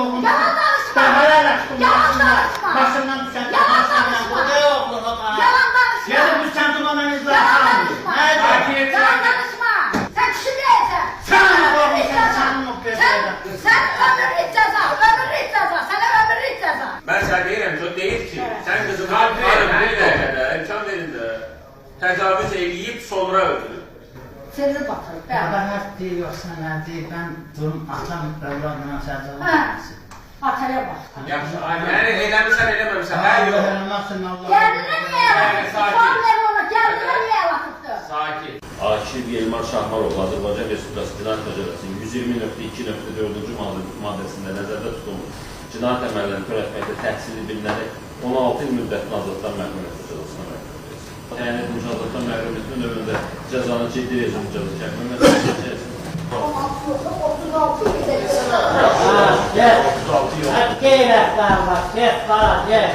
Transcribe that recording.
oğlum. Yalan danışma. Defalar açtım. Yalan danışma. Başımdan düşen. Yalan danışma. Burada oğlum. Yalan danışma. Gelin bu çantamanın izle. Yalan danışma. Nerede? Yalan danışma. Sen kişi değilsin. Sen ömürlük oğlum, ceza. sen noktaya Sen koydun. ömürlük ceza. Ömürlük ceza. Sana ömürlük ceza. Ben sana deyirəm ki, o deyir ki, sən qızını Abi, alın bir abi. dəqiqədə, imkan verin də, təcavüz eləyib sonra öldürür. Seni batırıp Baba ben. her şey yoksa ne değil. Ben durum atam evladına sağlığı. Ha. Ataya bak. Yaxşı, Yəni, Aynen. eləmirsən, eləməmişsən, hər yox. Ölmezsin Allah. Kendine niye yalatıptı? sakin. Son ver ona. Kendine niye yalatıptı? Sakin. Akif Yelman Şahmarov Azərbaycan Respublikası Cinayət Məcəlləsinin 120.2.4-cü maddəsində nəzərdə tutulmuş cinayət əməllərini törətməkdə təqsirli bilinərək 16 il müddətinə azadlıqdan məhrum etmə cəzasına məhkum edilsin. Təyin edilmiş azadlıqdan məhrum etmə növündə cəzanın ciddi rejim cəza çəkmə məsələsində 36 Gel. 36 yok. Gel efendim bak. Gel. Gel.